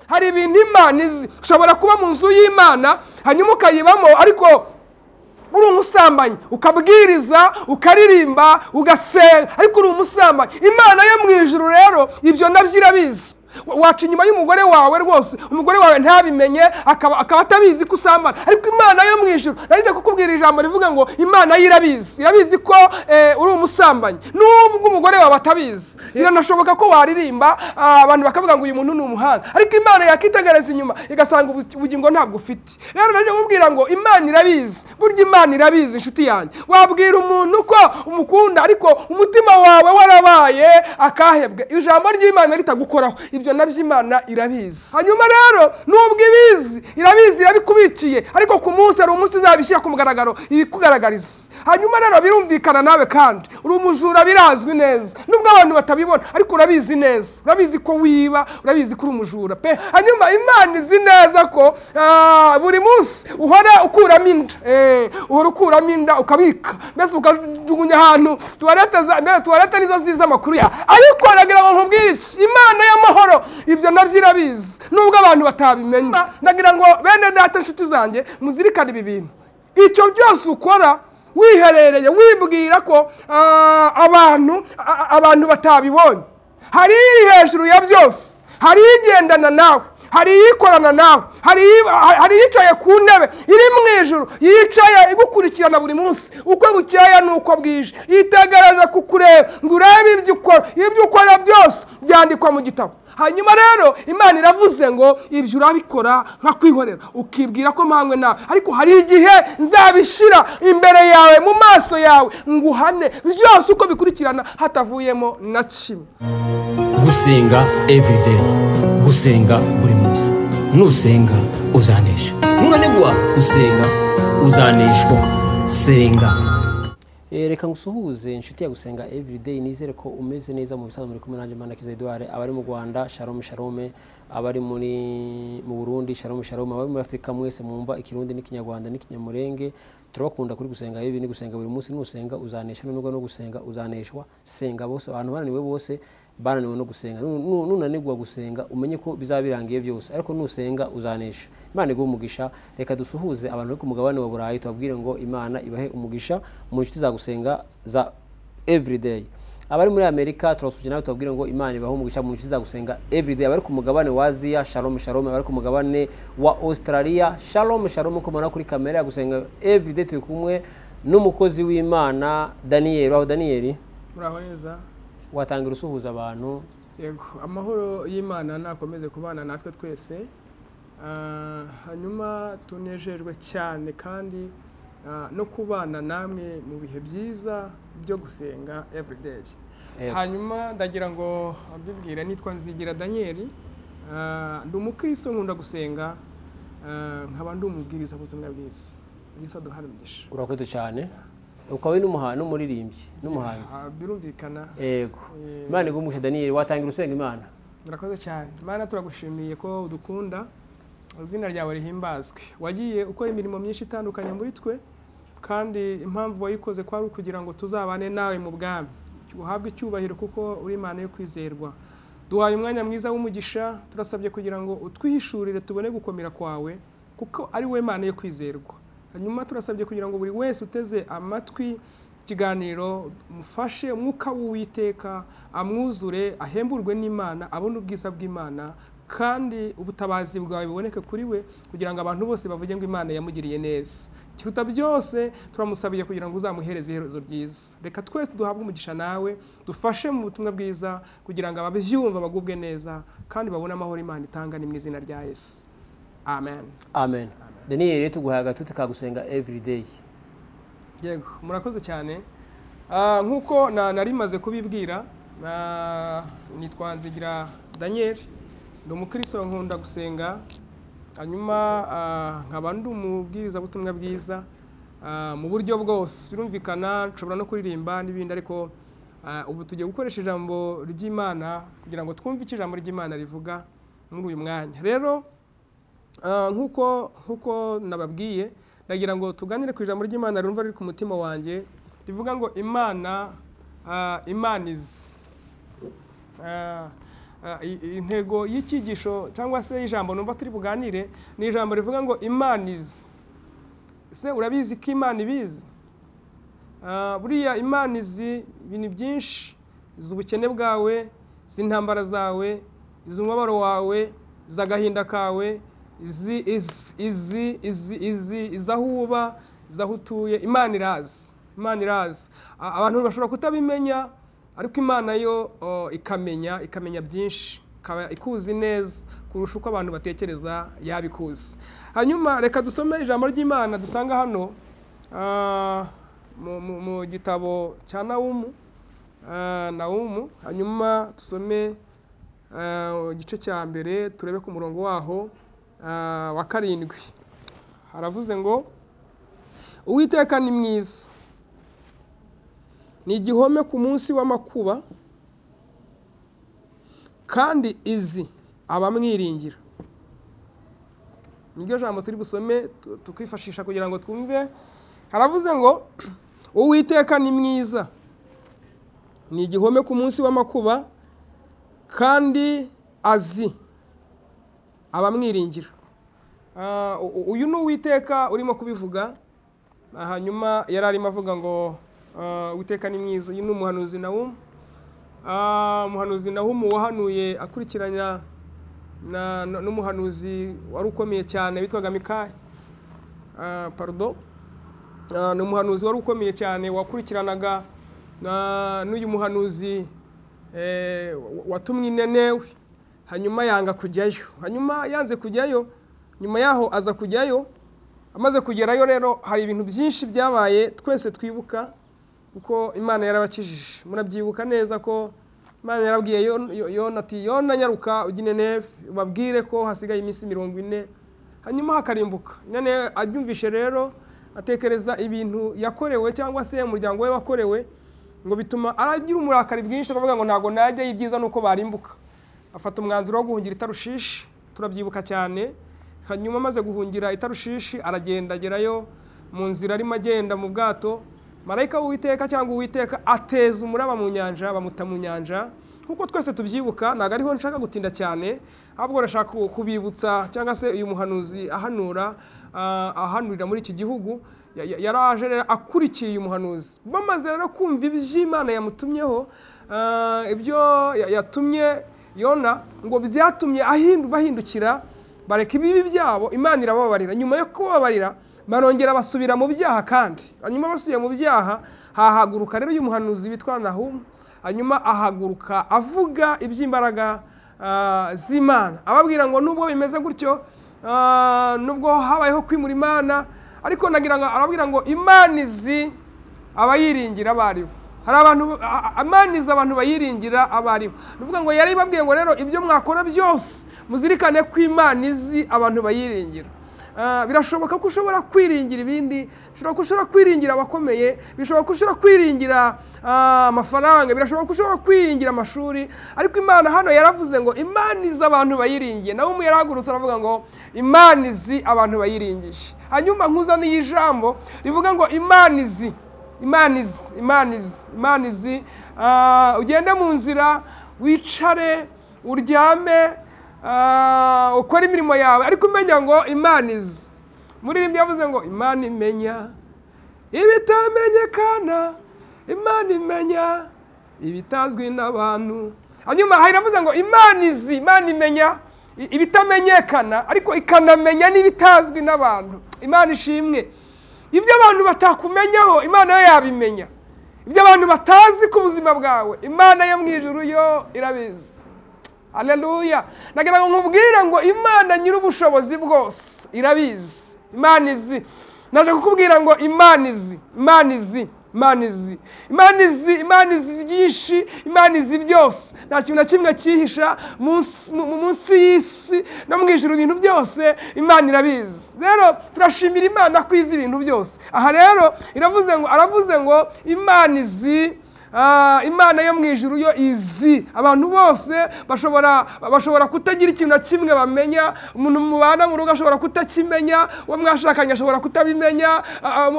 hari ibintu Imana izi. Ushobora kuba mu nzu y'Imana hanyuma ukayibamo ariko uri umusambanyi, ukabwiriza, ukaririmba, ugasenga, ariko uri umusambanyi. Imana yo mu ijuru rero ibyo nabyo irabizi. Waca inyuma y'umugore wawe rwose, umugore wawe ntabimenye, akaba atabizi ko usambana, ariko Imana yo mu ijuru narinde kukubwira ijambo rivuga ngo Imana yirabizi. Irabizi ko uri umusambanyi nubwo umugore wawe atabizi. Biranashoboka ko waririmba abantu bakavuga ngo uyu muntu ni umuhanga, ariko Imana yakitegereza inyuma igasanga ubugingo ntabwo ufite. Rero narinde kukubwira ngo Imana irabizi. Burya Imana irabizi inshuti yanjye. Wabwira umuntu ko umukunda ariko umutima wawe warabaye akahebwe, ijambo ry'Imana ritagukoraho. Ibyo nabyo Imana irabizi. Hanyuma rero nubwo ibizi irabizi, irabikubikiye, ariko ku munsi ari umunsi izabishyira ku mugaragaro ibikugaragariza. Hanyuma rero birumvikana nawe kandi uri umujura, birazwi neza nubwo abantu batabibona, ariko urabizi neza. Urabizi ko wiba, urabizi ko uri umujura pe. Hanyuma Imana izi neza ko buri munsi uhora ukuramo inda, uhora ukuramo inda ukabika, mbese ukajugunya ahantu tuwareta nizo ziza amakuru ya. Ariko nagira ngo nkubwire Imana y'amahoro ibyo nabyo irabizi nubwo abantu batabimenya. Nagira ngo bene data inshuti zanjye muzirikane ibi bintu. Icyo byose ukora wiherereye wibwira ko abantu batabibonye, hari iri hejuru ya byose, hari igendana nawe, hari ikorana nawe, hari yicaye ku ntebe iri mu ijuru, yicaye igukurikirana buri munsi uko bukeye nuko bwije, yitegereje kukureba ngo urebe ibyo ukora byose byandikwa mu gitabo. Hanyuma rero Imana iravuze ngo ibyo urabikora nkakwihorera, ukibwira ko mpamwe nawe, ariko hari igihe nzabishira imbere yawe mu maso yawe nguhane byose uko bikurikirana hatavuyemo na kimwe. Gusenga everyday, gusenga buri munsi. Nusenga uzanesha, nunanigwa gusenga uzaneshwa. Senga. Reka ngusuhuze inshuti ya Gusenga everyday, nizere ko umeze neza mu bisanzwe. Muri kumwe nanjye Imana Edouard, abari mu Rwanda shalom shalom, abari mu Burundi shalom shalom, abari muri Afrika mwese mwumva ikirundi n'ikinyarwanda n'ikinyamurenge. Turakunda kuri Gusenga ibi ni gusenga buri munsi. Nusenga uzanesha, nubwo no gusenga uzaneshwa. Senga bose, abantu bananiwe bose bananiwe no gusenga. Nunanigwa gusenga umenye ko bizabirangiye byose, ariko nusenga uzanesha. Imana iguhe umugisha. Reka dusuhuze abantu bari ku mugabane wa Burayi, tubabwire ngo Imana ibahe umugisha mu nshuti za Gusenga za everyday. Abari muri Amerika turasuje nawe tubabwire ngo Imana ibahe umugisha mu nshuti za Gusenga everyday. Abari ku mugabane wa Asia shalom shalom, abari ku mugabane wa Australia shalom shalom. Ko mubona kuri kamera ya Gusenga everyday turi kumwe n'umukozi w'Imana Daniel. Aho Daniel muraho neza, watangira usuhuza abantu. Yego, amahoro y'Imana nakomeze kubana natwe twese. Hanyuma tunejejwe cyane kandi no kubana namwe mu bihe byiza byo gusenga everyday. Hanyuma ndagira ngo abibwira, nitwa Nzigira Daniel, ndi umukristo nkunda gusenga, nkaba ndi umubwiriza ubutumwa bwiza. Yesu aduhare umugisha. Urakoze cyane. Ukaba n'umuririmbyi n'umuhanzi. Birumvikana. Yego. Imana iguhe Daniel, watangira usenga Imana. Murakoze cyane. Imana turagushimiye ko udukunda, izina ryawe rihimbazwe. Wagiye ukora imirimo myinshi itandukanye muri twe, kandi impamvu wayikoze kwari ukugira ngo tuzabane nawe mu bwami, uhabwe icyubahiro kuko uri Imana yo kwizerwa. Duhaye umwanya mwiza w'umugisha, turasabye kugira ngo utwihishurire tubone gukomera kwawe kuko ari we Imana yo kwizerwa. Hanyuma turasabye kugira ngo buri wese uteze amatwi ikiganiro mufashe umwuka w'Uwiteka amwuzure, ahemburwe n'Imana, abone ubwiza bw'Imana, kandi ubutabazi bwawe buboneke kuri we kugira ngo abantu bose bavuge ngo Imana yamugiriye neza. Kiruta byose turamusabiye kugira ngo uzamuhereze iherezo ryiza. Reka twese duhabwe umugisha nawe, dufashe mu butumwa bwiza kugira ngo ababyumva bagubwe neza kandi babone amahoro Imana itanga, ni mu izina rya Yesu. Amen. Amen. Daniel, tuguhaye agatuti ka Gusenga everyday. Yego, murakoze cyane. Nkuko nari maze kubibwira, nitwa Nzigira Daniel, ndi umukristo nkunda gusenga. Hanyuma nkaba ndi umubwiriza butumwa bwiza mu buryo bwose. Birumvikana nshobora no kuririmba n'ibindi, ariko ubu tugiye gukoresha ijambo ry'Imana kugira ngo twumve icyo ijambo ry'Imana rivuga muri uyu mwanya. Rero nkuko nababwiye, ndagira ngo tuganire ku ijambo ry'Imana rumva riri ku mutima wanjye, rivuga ngo Imana izi. intego y'icyigisho cyangwa se ijambo numva turi buganire ni ijambo rivuga ngo Imana izi. Ese urabizi ko Imana ibizi? Buriya Imana izi ibintu byinshi, izi ubukene bwawe, izi intambara zawe, izi umubabaro wawe, izi agahinda kawe, izi aho uba, izi aho utuye. Imana irazi, Imana irazi. Abantu bashobora kutabimenya, ariko Imana yo ikamenya byinshi, ikuzi neza kurusha uko abantu batekereza yabikuzi. Hanyuma reka dusome ijambo ry'Imana dusanga hano mu gitabo cya Nahumu, hanyuma dusome igice cya mbere turebe ku murongo waho wa 7. Haravuze ngo Uwiteka ni mwiza, ni igihome ku munsi w'amakuba, kandi izi abamwiringira. Niryo jambo turi busome tukifashisha kugira ngo twumve. Haravuze ngo Uwiteka ni mwiza, ni igihome ku munsi w'amakuba, kandi azi abamwiringira. Uyu ni Uwiteka urimo kubivuga. Hanyuma yari arimo avuga ngo Uwiteka ni mwiza. Uyu ni umuhanuzi Nahumu. Umuhanuzi Nahumu wahanuye akurikiranya n'umuhanuzi wari ukomeye cyane witwaga Mikaya. Ni umuhanuzi wari ukomeye cyane wakurikiranaga n'uyu muhanuzi watumwe Ninewe. Hanyuma yanga kujyayo. Hanyuma yanze kujyayo, nyuma yaho aza kujyayo. Amaze kugerayo rero hari ibintu byinshi byabaye twese twibuka, kuko Imana yarabakijije. Murabyibuka neza ko Imana yarabwiye Yona ati, Yona nyaruka ujye Ninewe ubabwire ko hasigaye iminsi 40. Hanyuma hakarimbuka. None abyumvishe rero atekereza ibintu yakorewe cyangwa se umuryango we wakorewe, ngo bituma aragira umurakari bwinshi, aravuga ngo ntago najya y'ibyiza nuko barimbuka. Afata umwanzuro wo guhungira i Tarushishi, turabyibuka cyane. Hanyuma amaze guhungira i Tarushishi aragenda agerayo. Mu nzira arimo agenda mu bwato, marayika w'Uwiteka cyangwa Uwiteka ateza umuraba mu nyanja, bamuta mu nyanja. Kuko twese tubyibuka, ntago ariho nshaka gutinda cyane, ahubwo nashaka kubibutsa cyangwa se uyu muhanuzi ahanurira muri iki gihugu yaraje rero akurikiye uyu muhanuzi. Bamaze rero kumva iby'Imana yamutumyeho, ibyo yatumye Yona, ngo byatumye bahindukira bareka ibibi byabo. Imana irababarira. Nyuma yo kubabarira barongera basubira mu byaha, kandi hanyuma basubiye mu byaha hahaguruka rero uyu muhanuzi witwa Nahumu. Hanyuma ahaguruka avuga iby'imbaraga z'Imana, ababwira ngo nubwo bimeze gutyo, nubwo habayeho kwimura Imana, ariko nagira ngo arabwira ngo Imana izi abayiringira abaribo. Hari abantu Imana izi abantu bayiringira abaribo. Nuvuga ngo yari babwiye ngo rero ibyo mwakora byose muzirikane ko Imana izi abantu bayiringira. Birashoboka ko ushobora kwiringira ibindi, bishobora ko ushobora kwiringira abakomeye, bishobora ko ushobora kwiringira amafaranga, birashoboka ko ushobora kwiringira amashuri, ariko Imana hano yaravuze ngo Imana izi abantu bayiringiye. Nawe umwe yarahagurutse aravuga ngo Imana izi abantu bayiringiye. Hanyuma nkuzaniye ijambo rivuga ngo Imana izi, Imana izi, Imana izi, Imana izi. Ugende mu nzira, wicare, uryame, ukora imirimo yawe, ariko umenya ngo Imana izi. Muri ibi yavuze ngo Imana imenya ibitamenyekana, Imana imenya ibitazwi n'abantu. Hanyuma haravuze ngo Imana izi, Imana imenya ibitamenyekana, ariko ikanamenya n'ibitazwi n'abantu. Imana ishimwe. Ibyo abantu batakumenyaho Imana yo yabimenya. Ibyo abantu batazi ku buzima bwawe Imana yo mu ijuru yo irabizi. Haleluya. Nagira ngo nkubwire ngo Imana nyir'ubushobozi bwose irabizi. Imana izi. Naje kukubwira ngo Imana izi, Imana izi, Imana izi, Imana izi, Imana izi byinshi, Imana izi byose. Nta kintu na kimwe cyihisha munsi y'isi no mu ijuru, ibintu byose Imana irabizi. Rero turashimira Imana ko izi ibintu byose. Aha rero aravuze ngo Imana izi Imana yo mu ijuru yo izi abantu bose bashobora kutagira ikintu na kimwe bamenya, umuntu mubana mu rugo ashobora kutakimenya, uwo mwashakanye ashobora kutabimenya,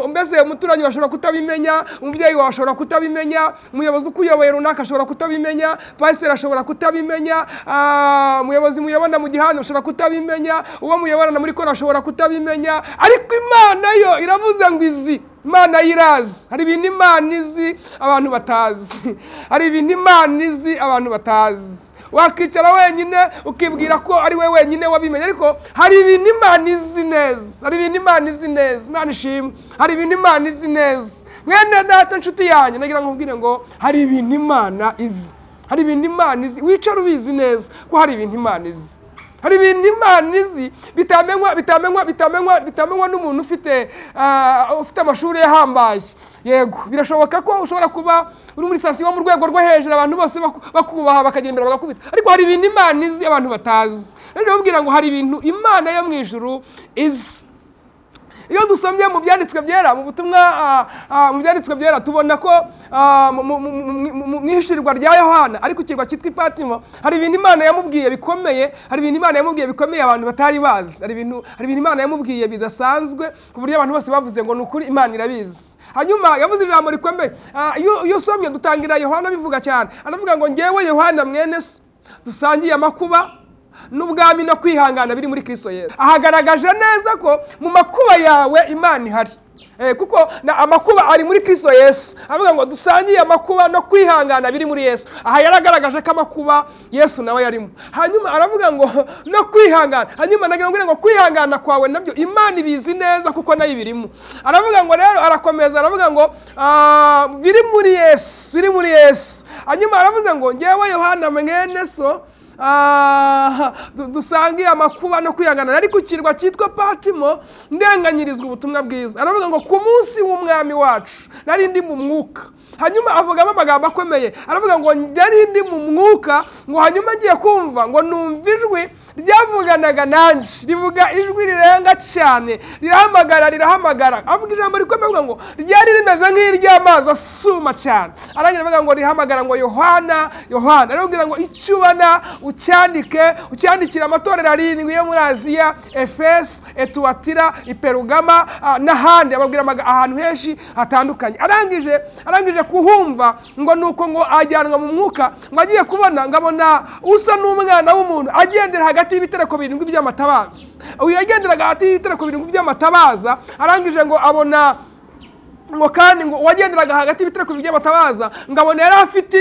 mbese umuturanyi ashobora kutabimenya, umubyeyi wawe ashobora kutabimenya, umuyobozi ukuyoboye runaka ashobora kutabimenya, pasiteri ashobora kutabimenya, umuyobozi muyobona mu gihanda ashobora kutabimenya, uwo muyoborana muri kora ashobora kutabimenya, ariko Imana yo iravuze ngo izi. Imana yirazi. Hari ibintu Imana izi abantu batazi. Hari ibintu Imana izi abantu batazi. Wakicara wenyine ukibwira ko ari we wenyine wabimenye, ariko hari ibintu Imana izi neza. Hari ibintu Imana izi neza. Imana ishimwe. Hari ibintu Imana izi neza. Mwene data nshuti yanjye nagira ngo nkubwire ngo hari ibintu Imana izi. Hari ibintu Imana izi. Wicara ubizi neza ko hari ibintu Imana izi. Hari ibintu Imana izi bitamenywa n'umuntu ufite amashuri yahambaye. Yego, birashoboka ko ushobora kuba uri muri sitasiyo mu rwego rwo hejuru, abantu bose bakubaha bakagenda imbere bagakubita, ariko hari ibintu Imana izi abantu batazi. Rero babwira ngo hari ibintu Imana yo mu ijuru izi. Iyo dusomye mu byanditswe byera, mu butumwa mu byanditswe byera, tubona ko mu ihishirirwa rya Yohana ariko kirwa cyitwa Patimo, hari ibintu Imana yamubwiye bikomeye, hari ibintu Imana yamubwiye bikomeye abantu batari bazi, hari ibintu Imana yamubwiye bidasanzwe ku buryo abantu bose bavuze ngo nukuri Imana irabizi. Hanyuma yavuze ijambo rikomeye. Iyo usomye dutangira Yohana bivuga cyane, aravuga ngo ngewe Yohana mwene se dusangiye amakuba n'ubwami no kwihangana biri muri Kristo Yesu. Ahagaragaje neza ko mu makuba yawe Imana ihari, kuko amakuba ari muri Kristo Yesu. Avuga ngo dusangiye amakuba no kwihangana biri muri Yesu. Aha yaragaragaje ko amakuba Yesu nawe yarimo. Hanyuma aravuga ngo no kwihangana. Hanyuma nagira ngo kwihangana kwawe nabyo Imana ibizi neza kuko nayo birimo. Aravuga ngo rero arakomeza aravuga ngo biri muri Yesu, biri muri Yesu. Hanyuma aravuze ngo ngewe Yohana mwene so dusangiye amakuba no kwihangana ari ku kirwa cyitwa Patimo ndenganyirizwa ubutumwa bwiza. Aravuga ngo ku munsi w'umwami wacu nari ndi mu mwuka. Hanyuma avugamo amagambo akomeye, aravuga ngo nari ndi mu mwuka, ngo hanyuma agiye kumva ngo numva ijwi ryavuganaga nanjye, rivuga ijwi rirenga cyane, rirahamagara. Avuga ijambo rikomeye ngo ryari rimeze nk'iry'amazi asuma cyane. Arangira avuga ngo rihamagara ngo Yohana, Yohana. Aravuga ngo icyo ubona ucyandikira amatorero 7 yo muri Aziya, Efeso, Etuatira, Iperugama n'ahandi. Ababwira ahantu henshi hatandukanye. Arangije kuhumva ngo nuko ngo ajyanwa mu mwuka, ngo agiye kubona ngabona usa n'umwana w'umuntu agendera hagati y'ibitereko 7 by'amatabaza. Uyu yagenderaga hagati y'ibitereko 7 by'amatabaza. Arangije ngo abona ngo kandi ngo wagenderaga hagati y'ibitereko by'amatabaza, ngabona yari afite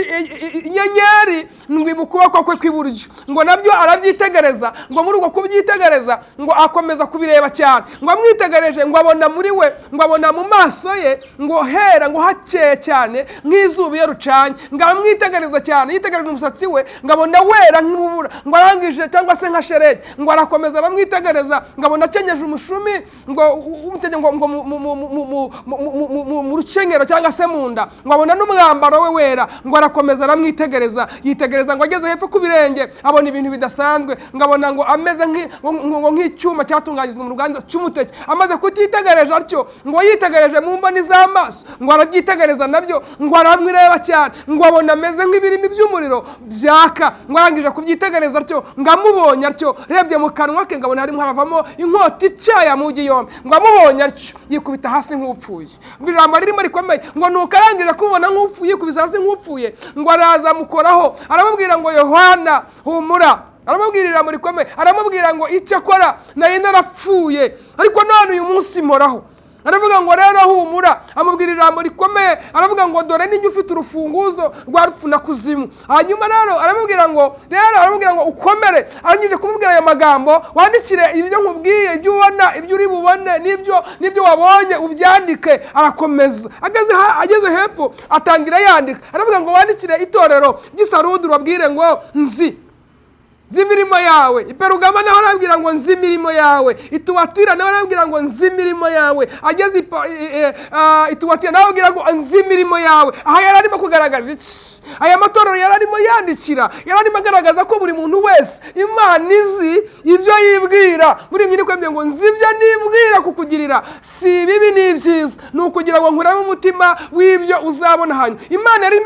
inyenyeri ndwi mu kuboko kwe kw'iburyo. Ngo nabyo arabyitegereza, ngo muri uko kubyitegereza ngo akomeza kubireba cyane. Ngo amwitegereje ngo abona muri we, ngo abona mu maso ye ngo hera, ngo hakeye cyane nk'izuba iyo rucanye. Ngo amwitegereza cyane, yitegereje umusatsi we, ngo abona wera nk'urubura, ngo arangije cyangwa se nka sheregi. Ngo arakomeza aramwitegereza, ngo abona akenyeje umushumi, ngo mu rukenyero cyangwa se mu nda, ngo abona n'umwambaro we wera. Ngo arakomeza aramwitegereza, yitegereza ngo ageze hepfo ku birenge abona ibintu bidasanzwe. Ngo abona ngo ameze nk'icyuma cyatunganyijwe mu ruganda cy'umuteke. Amaze kutitegereje atyo, ngo yitegereje mu mboni z'amaso, ngo arabyitegereza nabyo, ngo aramwireba cyane. Ngo abona ameze nk'ibirimi by'umuriro byaka. Ngo arangije kubyitegereza atyo, ngo amubonye atyo, rebye mu kanwa ke ngabona harimo haravamo inkota icyaya mu gihombe. Ngo amubonye atyo yikubita hasi nk'upfuye. Ijambo ririmo rikomeye ngo nuko arangije kubona nk'upfuye, yikubita hasi nk'upfuye. Ngo araza amukoraho, aramubwira ngo Yohana humura. Aramubwira ijambo rikomeye, aramubwira ngo icyo akora nari narapfuye ariko none uyu munsi mporaho. Aravuga ngo rero humura. Amubwira ijambo rikomeye, aravuga ngo dore ninjye ufite urufunguzo rwa rupfu na kuzimu. Hanyuma rero aramubwira ngo ukomere. Arangije kumubwira ayo magambo, wandikire ibyo nkubwiye, ibyo ubona, ibyo uri bubone, n'ibyo wabonye ubyandike. Arakomeza ageze hepfo atangira yandika. Aravuga ngo wandikire itorero ry'Isarudi ubabwire ngo nzi imirimo yawe. Iperugama naho arabwira ngo nzi imirimo yawe. Ituatira naho arabwira ngo nzi imirimo yawe. Ageze Ituatira naho arabwira ngo nzi imirimo yawe. Aha yari arimo kugaragaza iki? Aya matorero yari arimo yandikira, yari arimo agaragaza ko buri muntu wese Imana izi ibyo nibwira muri ibyo nikwemye ngo nzi ibyo nibwira kukugirira si bibi ni byiza ni ukugira ngo nkuramo umutima w'ibyo uzabona hanyuma. Imana yari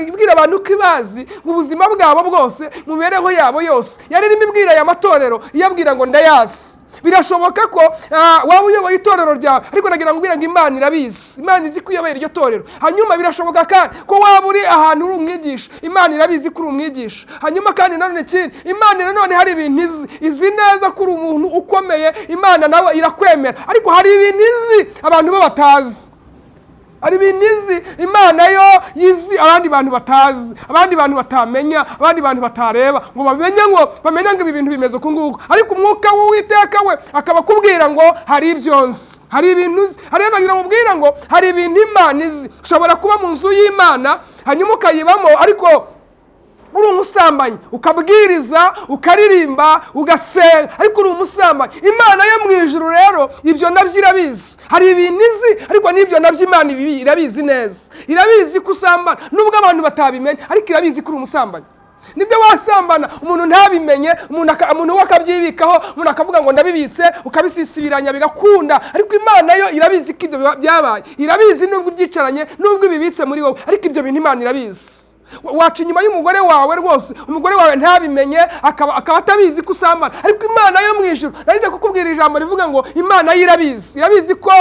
ibwira abantu ko ibazi mu buzima bwabo bwose mu mibereho yabo yose. Yari irimo ibwira aya matorero iyabwira ngo ndayazi. Birashoboka ko waba uyoboye itorero ryawe ariko nagira ngo ngo Imana irabizi. Imana izi ko uyoboye iryo torero. Hanyuma birashoboka kandi ko waba uri ahantu uri umwigisha, Imana irabizi ko uri umwigisha. Hanyuma kandi nanone ikindi, Imana nanone hari ibintu izi neza ko uri umuntu ukomeye, Imana nawe irakwemera. Ariko hari ibintu izi abantu bo batazi. Ari ibintu izi Imana yo yizi abandi bantu batazi, abandi bantu batamenya, abandi bantu batareba ngo bamenye ngo ibi bintu bimeze uko nguko. Ariko umwuka w'Uwiteka we akaba kubwira ngo hari ibyo nzi, hari ibintu uzi. Hariyo nagira ngo ubwira ngo hari ibintu Imana izi. Ushobora kuba mu nzu y'Imana hanyuma ukayibamo ariko uri umusambanyi, ukabwiriza, ukaririmba, ugasenga, ariko uri umusambanyi. Imana yo mu ijuru rero ibyo nabyo irabizi. Hari ibintu izi ariko n'ibyo nabyo Imana irabizi neza. Irabizi ko usambana nubwo abantu batabimenya, ariko irabizi ko uri umusambanyi. Nibyo wasambana umuntu ntabimenye, umuntu we akabyibikaho, umuntu akavuga ngo ndabibitse, ukabisisibiranya bigakunda. Ariko Imana yo irabizi ko ibyo byabaye. Irabizi nubwo ubyicaranye, nubwo ibibitse muri wowe, ariko ibyo bintu Imana irabizi. Waca inyuma y'umugore wawe rwose, umugore wawe ntabimenye, akaba atabizi ko usambana, ariko Imana yo mu ijuru narinde kukubwira ijambo rivuga ngo Imana irabizi. Irabizi ko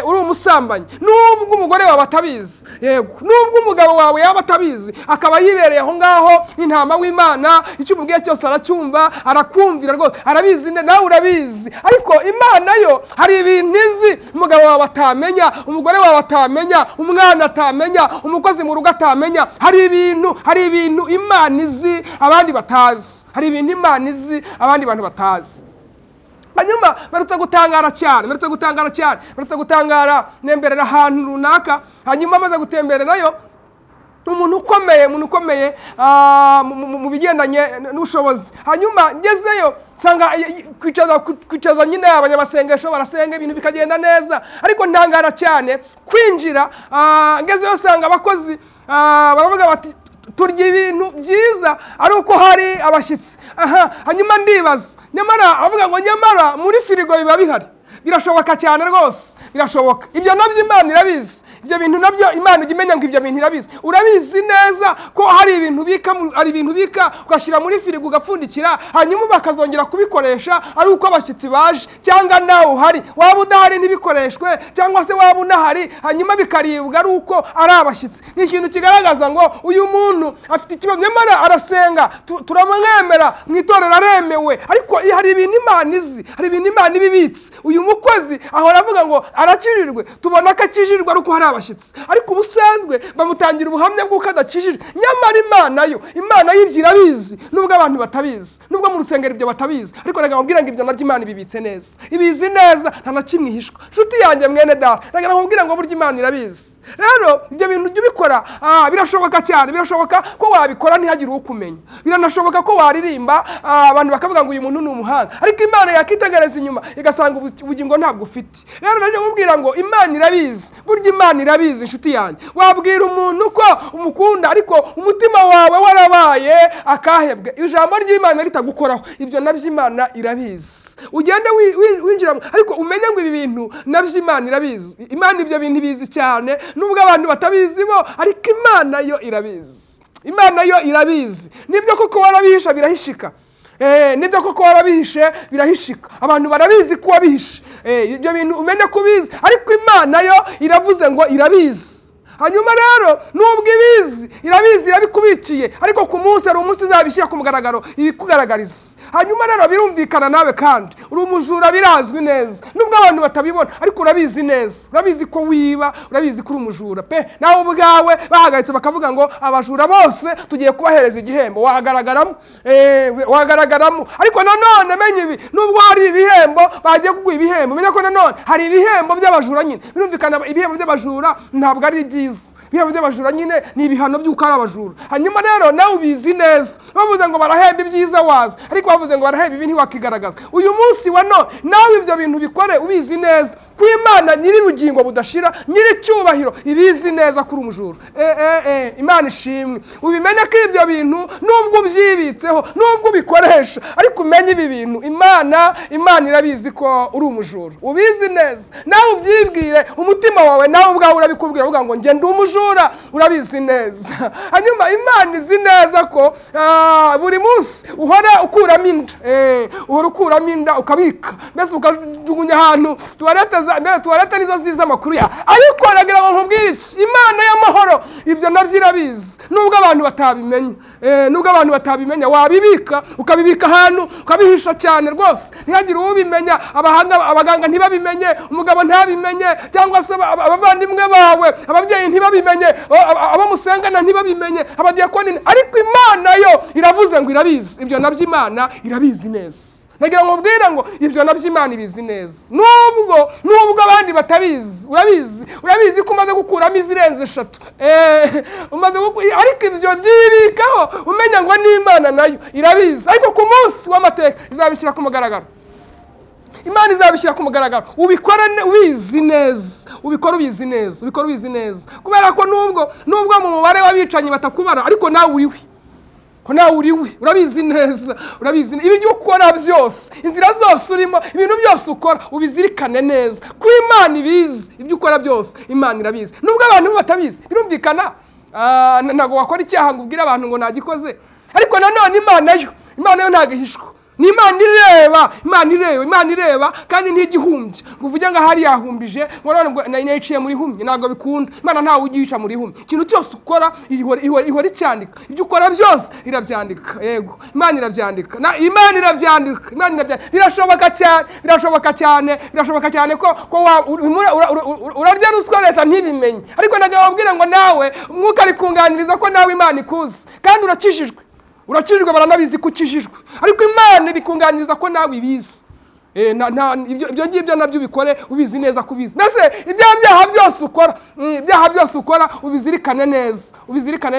uri umusambanyi nubwo umugore wawe atabizi. Yego, nubwo umugabo wawe yaba atabizi, akaba yibereye aho ngaho n'intama w'Imana, icyo umubwiye cyose aracyumva, arakumvira rwose, arabizi, nawe urabizi. Ariko Imana yo hari ibintu izi umugabo wawe atamenya, umugore wawe atamenya, umwana atamenya, umukozi mu rugo atamenya. Hari ibintu Imana izi abandi batazi. Hari ibintu Imana izi abandi bantu batazi. Hanyuma barutse gutangara nemberera ahantu runaka. Hanyuma amaze gutembererayo umuntu ukomeye mu bigendanye n'ubushobozi. Hanyuma ngezeyo nsanga kwicaza nyine abanyamasengesho barasenga ibintu bikagenda neza, ariko ntangara cyane kwinjira. Ngezeyo nsanga abakozi baravuga bati turya ibintu byiza ari uko hari abashyitsi. Hanyuma ndibaza, nyamara avuga ngo nyamara muri firigo biba bihari. Birashoboka cyane rwose, birashoboka. Ibyo nabyo Imana irabizi. Ibyo bintu nabyo Imana imenya ngo ibyo bintu irabizi. Urabizi neza ko hari ibintu bika ugashyira muri firigo ugapfundikira, hanyuma bakazongera kubikoresha ari uko abashyitsi baje, cyangwa nawe uhari. Waba udahari ntibikoreshwe, cyangwa se waba unahari hanyuma bikaribwa ari uko ari abashyitsi. Ni ikintu kigaragaza ngo uyu muntu afite ikibazo. Nyamara arasenga, turamwemera, mu itorero aremewe, ariko hari ibintu Imana izi, hari ibintu Imana ibibitse. Uyu mukozi ahora avuga ngo arakirirwe, tubona ko akijirwa ari uko hari abashyitsi, ariko ubusanzwe bamutangira ubuhamya bw'uko adakijijwe. Nyamara Imana y'ibyo irabizi nubwo abantu batabizi, nubwo mu rusengero ibyo batabizi. Ariko nagira ngo ibyo nabyo Imana ibibitse neza, ibizi neza, nta na kimwe ihishwa. Nshuti yanjye mwene data, nagira ngo ngo burya Imana irabizi. Rero ibyo bintu ujye ubikora, birashoboka cyane. Birashoboka ko wabikora ntihagire ukumenya. Biranashoboka ko waririmba abantu bakavuga ngo uyu muntu ni umuhanga, ariko Imana yakitegereza inyuma igasanga ubugingo ntabwo ufite. Rero naje kubwira ngo Imana irabizi. Burya Imana irabizi nshuti yanjye. Wabwira umuntu ko umukunda ariko umutima wawe warabaye akahebwe, ijambo ry'Imana ritagukoraho. Ibyo nabyo Imana irabizi. Ugende winjiramo, ariko umenye ngo ibi bintu nabyo Imana irabizi. Imana ibyo bintu ibizi cyane nubwo abantu batabizi bo, ariko Imana yo irabizi. Imana yo irabizi. Nibyo koko warabihisha birahishika. Nibyo koko warabihishe birahishika. Abantu barabizi ko wabihishe. Ibyo bintu umenye ko ubizi, ariko Imana yo iravuze ngo irabizi. Hanyuma rero nubwo ibizi irabizi, irabikubikiye, ariko ku munsi ari umunsi izabishyira ku mugaragaro ibikugaragariza. Hanyuma rero birumvikana nawe kandi uri umujura, birazwi neza nubwo abantu batabibona, ariko urabizi neza. Urabizi ko wiba, urabizi ko uri umujura pe. Nawe ubwawe bahagaritse bakavuga ngo abajura bose tugiye kubahereza igihembo, wagaragaramo. Ariko nanone menye ibi, nubwo hari ibihembo bagiye kuguha ibihembo, menye ko nanone hari ibihembo by'abajura nyine. Birumvikana ibihembo by'abajura ntabwo ari byiza. Ibihembo by'abajura nyine ni ibihano by'uko ari abajura. Hanyuma rero nawe ubizi neza. Bavuze ngo barahemba ibyiza wazi, ariko bavuze ngo barahemba ibi ntiwakigaragaza. Uyu munsi wa none nawe ibyo bintu bikore ubizi neza ku Imana nyiri bugingo budashira, nyiri cyubahiro ibizi neza kuri umujura. Imana ishimwe. Ubimenye ko ibyo bintu nubwo ubyibitseho, nubwo ubikoresha, ariko umenye ibi bintu Imana irabizi ko uri umujura. Ubizi neza. Nawe ubyibwire umutima wawe, nawe ubwawe urabikubwira uvuga ngo nge ndi umujura, urabizi neza. Hanyuma Imana izi neza ko buri munsi uhora ukuramo inda. Uhora ukuramo inda ukabika. Mbese ukajugunya ahantu tuwareta nizo ziza amakuru ya. Ariko nagira ngo nkubwire Imana y'amahoro ibyo nabyo irabizi. Nubwo abantu batabimenya, wabibika ukabibika ahantu ukabihisha cyane rwose. Ntihagire ubimenya, abaganga ntibabimenye, umugabo ntabimenye, cyangwa se abavandimwe bawe, ababyeyi ntibabimenye, abo musengana ntibabimenye, abadiyakoni. Ariko Imana yo iravuze ngo irabizi. Ibyo nabyo Imana irabizi neza. Nagira ngo mbwira ngo ibyo nabyo Imana ibizi neza. Nubwo abandi batabizi, urabizi ko umaze gukuramo izirenze 3. Ariko ibyo byibikaho umenya ngo n'Imana nayo irabizi. Ariko ku munsi w'amateka izabishyira ku mugaragaro. Imana izabishyira ku mugaragaro. Ubikora ubizi neza. Ubikora ubizi neza. Kubera ko nubwo mu mubare w'abicanyi batakubara, ariko nawe uriwe. Urabizi neza. Ibyo ukora byose, inzira zose urimo, ibintu byose ukora ubizirikane neza. Ku Imana ibizi ibyo ukora byose, Imana irabizi. Nubwo abantu batabizi, birumvikana. Ntago wakora icyaha ngo ubwire abantu ngo nagikoze. Ariko nanone Imana yo ntagihishwa. Ni Imana ireba kandi ntigihumbye. Ngo uvuge ngo hari yahumbije, ngo none nayiciye muri humye, ntago bikunda. Imana ntawe ugiyica muri humye. Ikintu cyose ukora ihora icyandika. Ibyo ukora byose irabyandika. Yego, Imana irabyandika. Imana irabyandika. Birashoboka cyane ko urarya ruswa leta ntibimenye. Ariko nagira babwire ngo nawe umwuka ari kunganiriza ko nawe Imana ikuzi kandi urakijijwe baranabizi ko ukijijwe. Ariko Imana iri kunganiriza ko nawe ibizi. Ibyo ngibyo nabyo ubikore ubizi neza kubizi. Mbese ibyaha byose ukora ubizirikane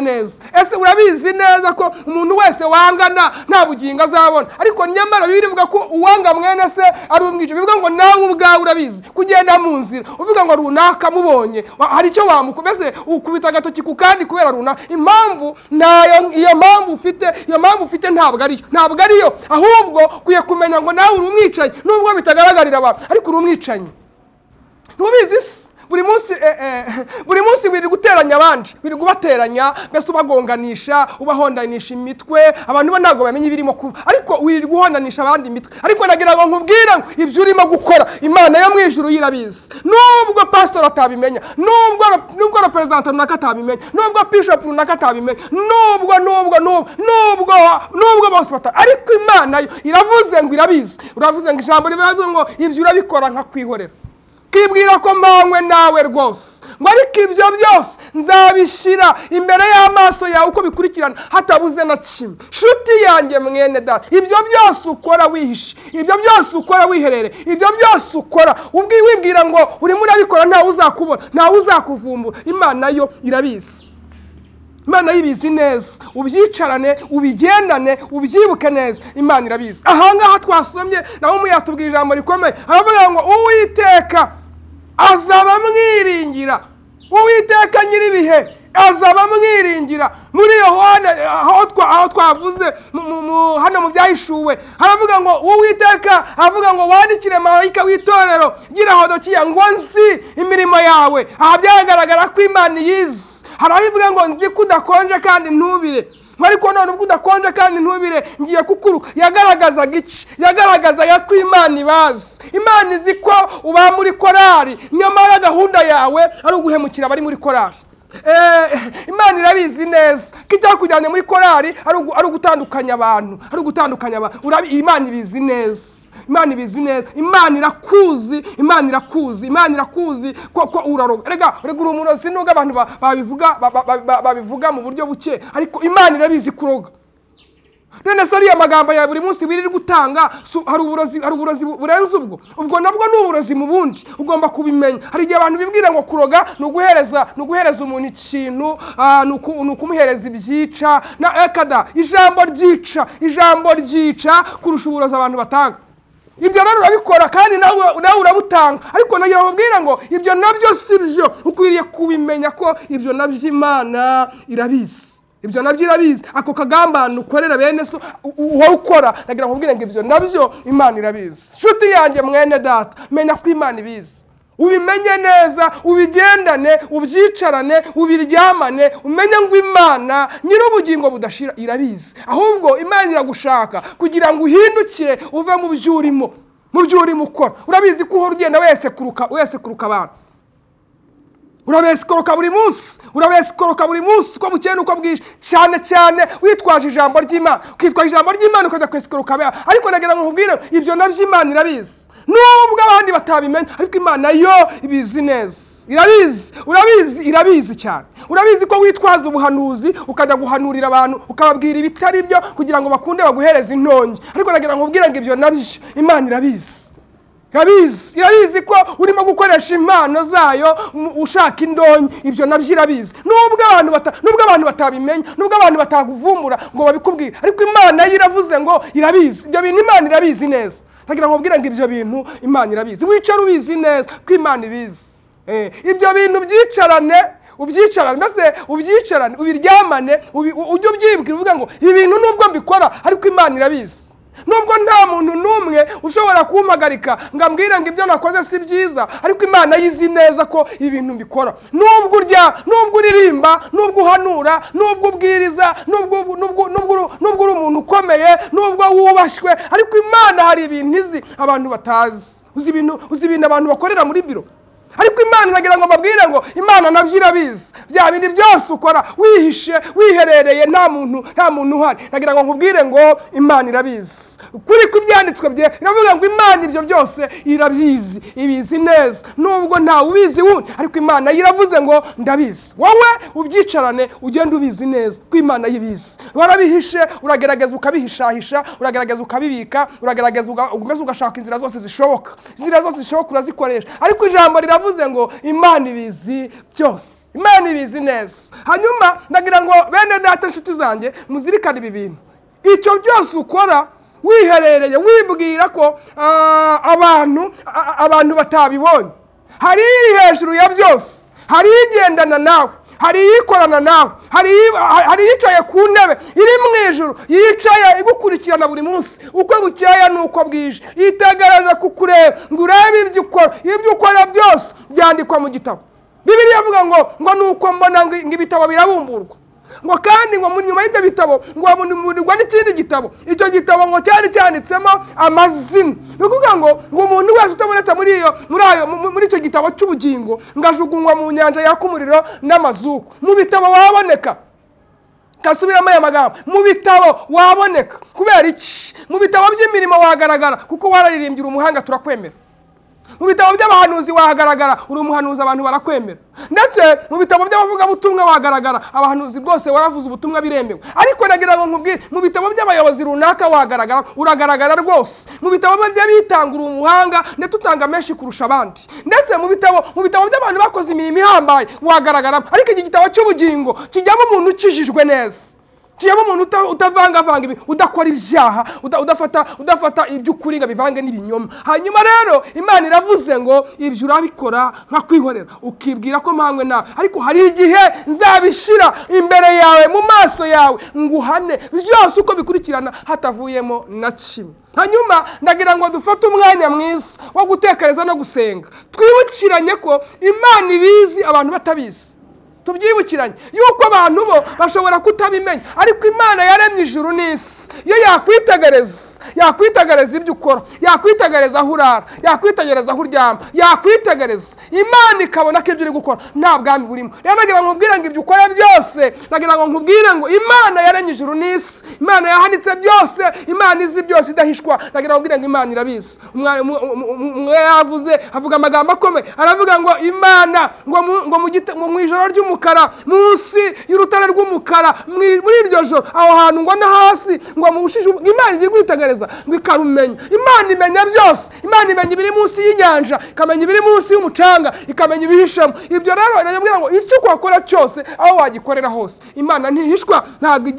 neza. Ese urabizi neza ko umuntu wese wangana nta bugingo azabona. Ariko nyamara Bibiliya ivuga ko uwanga mwene se ari umwica. Bivuga ngo nawe ubwawe urabizi kugenda mu nzira uvuga ngo runaka mubonye hari icyo wamukuba. Mbese ukubita agatoki ku kandi kubera runaka. Impamvu nayo iyo mpamvu ufite ntabwo ariyo. Ahubwo kuye kumenya ngo nawe uri umwicanyi. Nubwo bitagaragarira abantu, ariko uri umwicanyi. Ntubizi se? Buri munsi wiri guteranya abandi, wiri gubateranya, mbese ubagonganisha, ubahondanisha imitwe. Abantu ntago bamenye ibirimo kuba, ariko wiri guhondanisha abandi imitwe. Ariko nagira ngo nkubwire ngo ibyo urimo gukora Imana yo mu ijuru yirabizi. Nubwo pastor atabimenya, nubwo representative runaka atabimenya, nubwo bishop runaka atabimenya, nubwo bose bata, ariko Imana yo iravuze ngo irabizi. Uravuze ngo ijambo rivuze ngo ibyo urabikora nkakwihorera. Kibwira ko mbanywe nawe rwose. Ngo ariko ibyo byose nzabishyira imbere y'amaso yawe uko bikurikirana hatabuze na kimwe. Shuti yanjye mwene data, ibyo byose ukora wihisha, ibyo byose ukora wiherere, ibyo byose ukora wibwira ngo urimo urabikora ntawe uzakubona, ntawe uzakuvumbura. Imana yo irabizi. Imana yibizi neza. Ubyicarane, ubigendane, ubyibuke neza. Imana irabizi. Ahangaha twasomye naho umuyatubwira ijambo rikomeye. Aravuga ngo Uwiteka azaba mwiringira. Uwiteka nyiribihe azaba mwiringira. Muri Yohana aho twavuze hano mu byahishuwe haravuga ngo Uwiteka avuga ngo wandikire marayika w'itorero Laodikiya ngo nzi imirimo yawe. Aha byagaragara ko Imana yizi. Harabivuga ngo nzi kudakonje kandi ntubire. Ariko none ubwo udakonje kandi ntubire ngiye kukuruka. Yagaragazaga iki? Yagaragazaga ko Imana ibazi. Imana izi ko uba muri korari, nyamara gahunda yawe ari uguhemukira abari muri korari. Imana irabizi neza ko icyakujyanye muri korari ari ugutandukanya abantu, Imana ibizi neza. Imana ibizi neza. Imana irakuzi ko uraroga. Rega uri umurozi nubwo abantu babivuga mu buryo buke, ariko Imana irabizi kuroga. None se ariya magambo ya buri munsi biri gutanga hari uburozi burenze ubwo nabwo ni uburozi mu bundi. Ugomba kubimenya. Hari igihe abantu bibwira ngo kuroga ni uguhereza umuntu ikintu, ni ukumuhereza ibyica na ekada. Ijambo ryica kurusha uburozi abantu batanga. ibyo rero urabikora kandi nawe urabutanga, ariko nagira nkubwire ngo ibyo nabyo si byo. Ukwiriye kubimenya ko ibyo nabyo Imana irabizi, ibyo nabyo irabizi. Ako kagambano ukorera bene so wowe ukora, nagira nkubwire ngo ibyo nabyo Imana irabizi. Nshuti yanjye mwene data, menya ko Imana ibizi, ubimenye neza, ubigendane, ubyicarane, ubiryamane, umenye ngo Imana nyir'ubugingo budashira irabizi. Ahubwo Imana iragushaka kugira ngo uhindukire uve mu byurimo, mu byurimo ukora. Urabizi ko uhora ugenda wese kuruka abantu, urabesikuruka buri munsi, urabesikuruka buri munsi uko bukeye uko bwije, cyane cyane witwaje ijambo ry'Imana, ukitwaje ijambo ry'Imana ukajya kwesikuruka abantu. Ariko nagira ngo nkubwire ibyo nabyo Imana irabizi, nubwo abandi batabimenya, ariko Imana yo ibizi neza. Urabizi, irabizi cyane. Urabizi ko witwaza ubuhanuzi ukajya guhanurira abantu ukababwira ibitari byo kugira ngo bakunde baguhereze intongi. Ariko nagira ngo nkubwire ngo ibyo nabyo Imana irabizi. Irabizi ko urimo gukoresha impano zayo ushaka indonyi, ibyo nabyo irabizi. Nubwo abantu batabimenya, nubwo abantu batakuvumbura ngo babikubwire, ariko Imana iravuze ngo irabizi. Ibyo bintu Imana irabizi neza. Nagira ngo nkubwire ngo ibyo bintu Imana irabizi. Wicara ubizi neza ko Imana ibizi. Ibyo bintu ubyicarane, mbese ubyicarane, ubiryamane, ujye ubyibwira uvuga ngo ibi bintu nubwo mbikora ariko Imana irabizi. Nubwo nta muntu n'umwe ushobora kumpagarika ngo ambwire ngo ibyo nakoze si byiza, ariko Imana yizi neza ko ibintu mbikora. Nubwo urya, nubwo uririmba, nubwo uhanura, nubwo ubwiriza, nubwo uri umuntu ukomeye, nubwo wubashywe, ariko Imana hari ibintu izi abantu batazi. Uzi ibintu abantu bakorera muri biro, ariko Imana nagira ngo mbabwire ngo Imana nabyo irabizi. Bya bindi byose ukora wihishe, wiherereye, nta muntu uhari, nagira ngo nkubwire ngo Imana irabizi. Kuri kubyanditswe bye iravuga ngo Imana ibyo byose irabizi, ibizi neza, nubwo nta ubizi wundi, ariko Imana iravuze ngo ndabizi. Wowe ubyicarane ugenda ubizi neza ko Imana yibizi. Warabihishe, uragerageza ukabihishahisha, uragerageza ukabibika, uragerageza ugashaka inzira zose zishoboka, urazikoresha, ariko ijambo riravuze ngo Imana ibizi byose, Imana ibizi neza. Hanyuma ndagira ngo bene data nshuti zanjye muzirikane ibi bintu. Icyo byose ukora wiherereye wibwira ko abantu batabibonye, hari iri hejuru ya byose, hari igendana nawe, hari ikorana nawe, hari yicaye ku ntebe iri mu ijuru, yicaye igukurikirana buri munsi uko bukeye nuko bwije, yitegereza kukureba ngo urebe ibyo ukora byose byandikwa mu gitabo. Bibiliya ivuga ngo nuko mbona ngo ibitabo birabumburwa, ngo kandi ngo nyuma y'ibyo bitabo ngo babundirwa n'ikindi gitabo. Icyo gitabo ngo cyari cyanditsemo amazina. Bikuvuga ngo umuntu wese utabonetse muri icyo gitabo cy'ubugingo ngo ajugunywa mu nyanja yaka umuriro n'amazuku. Mu bitabo waboneka, kasubiramo aya magambo, mu bitabo waboneka. Kubera iki? Mu bitabo by'imirimo wagaragara kuko wararirimbye umuhanga turakwemera. Mu bitabo by'abahanuzi wahagaragara, uri umuhanuzi abantu barakwemera. Ndetse mu bitabo by'abavugabutumwa wahagaragara, abahanuzi rwose waravuze ubutumwa biremewe. Ariko nagira ngo nkubwire, mu bitabo by'abayobozi runaka wahagaragara, uragaragara rwose. Mu bitabo by'abitanga uri umuhanga ndetse utanga menshi kurusha abandi. Ndetse mu bitabo by'abantu bakoze imirimo ihambaye wahagaragara. Ariko iki gitabo cy'ubugingo kijyamo umuntu ukijijwe neza, kijyamo umuntu utavangavanga ibintu, udakora ibyaha, udafata iby'ukuri ngo bivange n'ibinyoma. Hanyuma rero Imana iravuze ngo ibyo urabikora nkakwihorera, ukibwira ko mpangwe nawe, ariko hari igihe nzabishira imbere yawe mu maso yawe nguhane byose uko bikurikirana hatavuyemo na kimwe. Hanyuma ndagira ngo dufate umwanya mwiza wo gutekereza no gusenga, twibukiranye ko Imana ibizi abantu batabizi. Tubyibukiranye yuko abantu bo bashobora kutabimenya, ariko Imana yaremye ijuru n'isi. Iyo yakwitegereza ibyo ukora, yakwitegereza aho urara, yakwitegereza aho uryama, yakwitegereza, Imana ikabona ko ibyo uri gukora nta bwami burimo. Rero nagira ngo nkubwire ngo ibyo ukora byose, nagira ngo nkubwire ngo Imana yaremye ijuru n'isi, Imana yahanitse byose, Imana izi byose idahishwa. Nagira ngo nkubwire ngo Imana irabizi. Umwe yavuze avuga amagambo akomeye, aravuga ngo Imana ngo mu ijoro ry'umukara, munsi y'urutare rw'umukara, muri iryo joro aho hantu ngo no hasi ngo mu bushije Imana igiye kwitegereza rutekereza ngo ikarumenya. Imana imenya byose. Imana imenya ibiri munsi y'inyanja, ikamenya ibiri munsi y'umucanga, ikamenya ibihishamo. Ibyo rero irabwira ngo icyo ukora cyose aho wagikorera hose. Imana ntihishwa,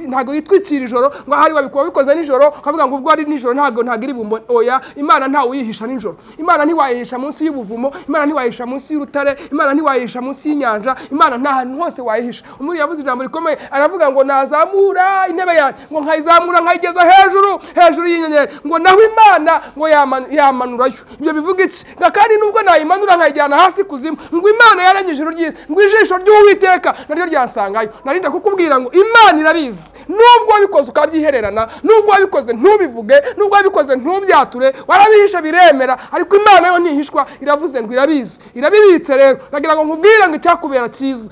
ntago yitwikira ijoro ngo hari wabikora bikoze nijoro ukavuga ngo ubwo ari nijoro ntago iri bumbone. Oya, Imana ntawe uyihisha nijoro. Imana ntiwayihisha munsi y'ubuvumo, Imana ntiwayihisha munsi y'urutare, Imana ntiwayihisha munsi y'inyanja, Imana nta hantu hose wayihisha. Umuri yavuze ijambo rikomeye aravuga ngo nazamura intebe yanjye ngo nkayizamura nkayigeza hejuru y'inyenyeri, ngo naho Imana ngo yamanurayo. Ibyo bivuga iki? Kandi nubwo nayimanura nkayijyana hasi kuzimu, ngo Imana yaranye ijuru ryiza, ngo ijisho ry'Uwiteka naryo ryansangayo. Narinda kukubwira ngo Imana irabizi. Nubwo wabikoze ukabyihererana, nubwo wabikoze ntubivuge, nubwo wabikoze ntubyature, warabihisha biremera, ariko Imana yo ntihishwa, iravuze ngo irabizi. Irabibitse rero. Nagira ngo nkubwire ngo icyakubera cyiza,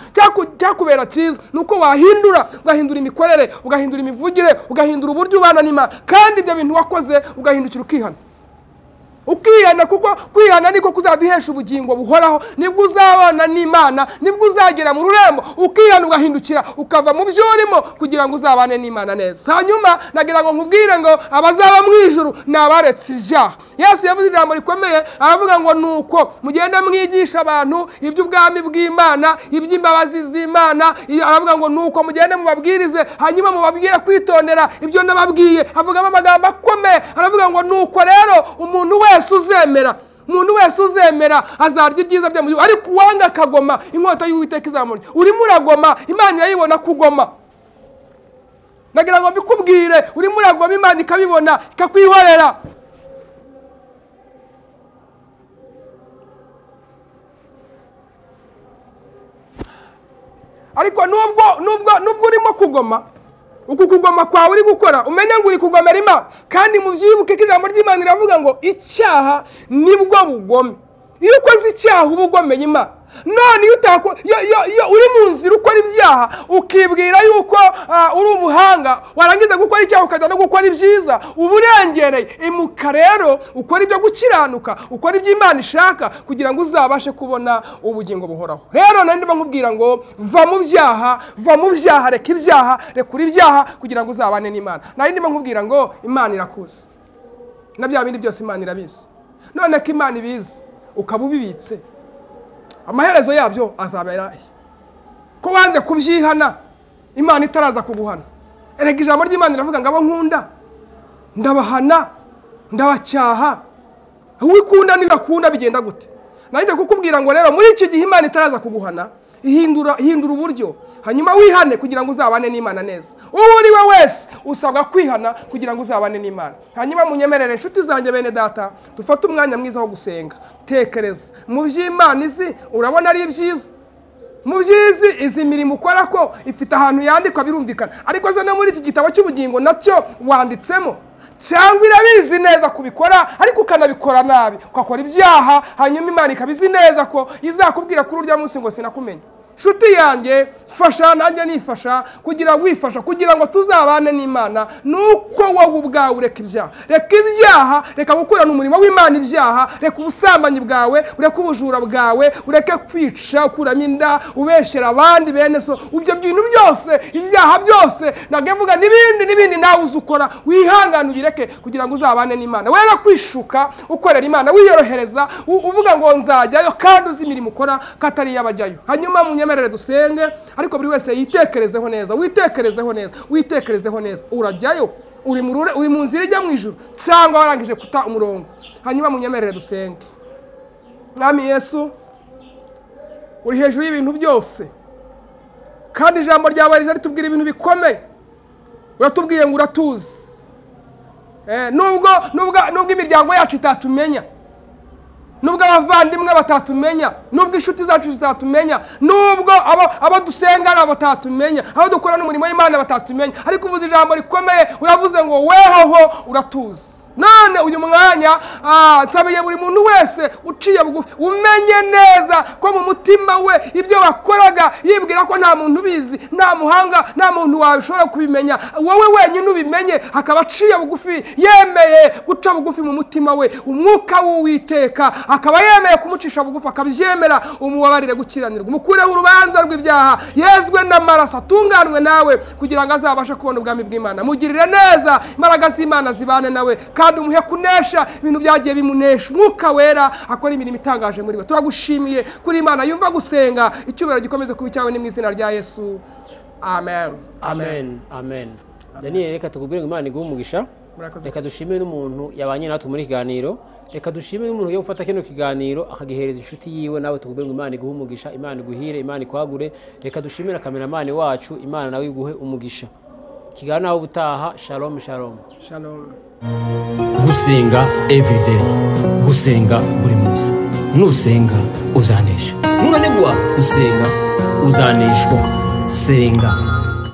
cyakubera cyiza nuko ugahindura imikorere, ugahindura imivugire, ugahindura uburyo ubana n'Imana, kandi ibyo bintu wakoze ugahindukira ukihana. Kuko kwihana niko kuzaduhesha ubugingo buhoraho. Nibwo uzabana n'Imana, nibwo uzagera mu rurembo. Ukihana ugahindukira ukava mu byo urimo kugira ngo uzabane n'Imana neza. Hanyuma nagira ngo nkubwire ngo abazaba mu ijuru ni abaretse ibyaha. Yesu yavuze ijambo rikomeye aravuga ngo nuko mugenda mwigisha abantu iby'ubwami bw'Imana, iby'imbabazi z'Imana. Aravuga ngo nuko mugende mubabwirize, hanyuma mubabwire kwitondera ibyo nababwiye. Avugamo amagambo akomeye aravuga ngo nuko rero umuntu wese uzemera azarya ibyiza byo mu gihugu, ariko uwanga akagoma inkota y'Uwiteka izamurya. Urimo uragoma, Imana irayibona kugoma. Nagira ngo mbikubwire, urimo uragoma, Imana ikabibona ikakwihorera. Ariko nubwo urimo kugoma, uku kugoma kwawe uri gukora umenya ngo uri kugomera Imana, kandi muvyibuke ko ijambo ry'Imana riravuga ngo icyaha nibwo bugome. Iyo ukoze icyaha uba ugomeye Imana. None iyo uri mu nzira ukora ibyaha ukibwira yuko uri umuhanga, warangiza gukora icyaha ukajya no gukora ibyiza, uba urengereye. Imuka rero ukora ibyo gukiranuka, ukora ibyo Imana ishaka kugira ngo uzabashe kubona ubugingo buhoraho. Rero nandi nkubwira ngo va mu byaha, rekura ibyaha kugira ngo uzabane n'Imana. Nandi nkubwira ngo Imana irakuzi, na bya bindi byose Imana irabizi. None ko Imana ibizi ukaba ubibitse, amaherezo yabyo azabera ko wanze kubyihana Imana itaraza kuguhana. Erega ijambo ry'Imana riravuga ngo abo nkunda ndabahana, ndabacyaha. Uwikunda nibakunda bigenda gute? Nandi kukubwira ngo rero muri iki gihe Imana itaraza kuguhana, ihindura uburyo, hanyuma wihane kugira ngo uzabane n'Imana neza. Uwo uri we wese usabwa kwihana kugira ngo uzabane n'Imana. Hanyuma munyemerere inshuti zanjye bene data, dufate umwanya mwiza wo gusenga. Tekereza mu by'Imana izi, urabona ari ibyiza. Mu byizi izi mirimo ukora ko ifite ahantu yandikwa birumvikana, ariko zo no muri iki gitabo cy'ubugingo nacyo wanditsemo. Cyangwa irabizi neza kubikora ariko ukanabikora nabi, ukakora ibyaha, hanyuma Imana ikabizi neza ko izakubwira kuri urya munsi ngo sinakumenya. Shuti yanjye fasha nanjye nifasha kugira ngo tuzabane n'Imana. Nuko wowe ubwawe ureka ibyaha, reka gukorana umurimo w'Imana ibyaha, reka ubusambanyi bwawe, ureka ubujura bwawe, ureke kwica, ukuramo inda, ubeshyera abandi bene so. Ibyo bintu byose, ibyaha byose, nagevuga n'ibindi nawe uzukora, wihangana ubireke kugira ngo uzabane n'Imana. Wera kwishuka ukorera Imana, wiyorohereza, uvuga ngo nzajyayo kandi uzi imirimo ukora katari yabajyayo. Hanyuma munyemerere dusenge, ariko buri wese yitekerezeho neza. Urajyayo, uri mu nzira ijya mu ijuru, cyangwa warangije kuta umurongo. Hanyuma munyemerere dusenge. Mwami Yesu, uri hejuru y'ibintu byose, kandi ijambo ryawe rije ritubwira ibintu bikomeye. Uratubwiye ngo uratuzi, nubwo imiryango yacu itatumenya, nubwo abavandimwe batatumenya, nubwo inshuti zacu zitatumenya, nubwo abo dusenga ari batatumenya, abo dukora n'umurimo w'Imana batatumenya, ariko uvuze ijambo rikomeye, uravuze ngo wehoho uratuzi. none uyu mwanya nsabiye buri muntu wese uciye bugufi umenye neza ko mu mutima we ibyo wakoraga yibwira ko nta muntu ubizi, nta muhanga, nta muntu wabishobora kubimenya, wowe wenyine ubimenye, akaba aciye bugufi yemeye guca bugufi mu mutima we umwuka w'Uwiteka, akaba yemeye kumucisha bugufi, akabyemera, umubabarire gukiranirwa, umukureho urubanza rw'ibyaha, yezwe n'amaraso, atunganwe nawe kugira ngo azabashe kubona ubwami bw'Imana. Mugirire neza, imbaraga z'Imana zibane nawe kandi umuhe kunesha ibintu byagiye bimunesha. Mwuka wera akora imirimo itangaje muri we. Turagushimiye kuri Imana yumva gusenga, icyubahiro gikomeze kuba icyawe ni mu izina rya Yesu. Amen. Amen. Amen. Daniel, reka tukubwire ngo Imana iguhe umugisha. Reka dushime n'umuntu yabanye natwe muri kiganiro. Reka dushime n'umuntu yo gufata kino kiganiro akagihereza inshuti yiwe, nawe tukubwire ngo Imana iguhe umugisha, Imana iguhire, Imana ikwagure. Reka dushimire na cameraman wacu, Imana nawe iguhe umugisha. Kiganiro nawe ubutaha. Shalom shalom. Shalom. Gusenga everyday, gusenga buri munsi. Nusenga uzanesha. Nunanigwa gusenga uzaneshwa. Senga.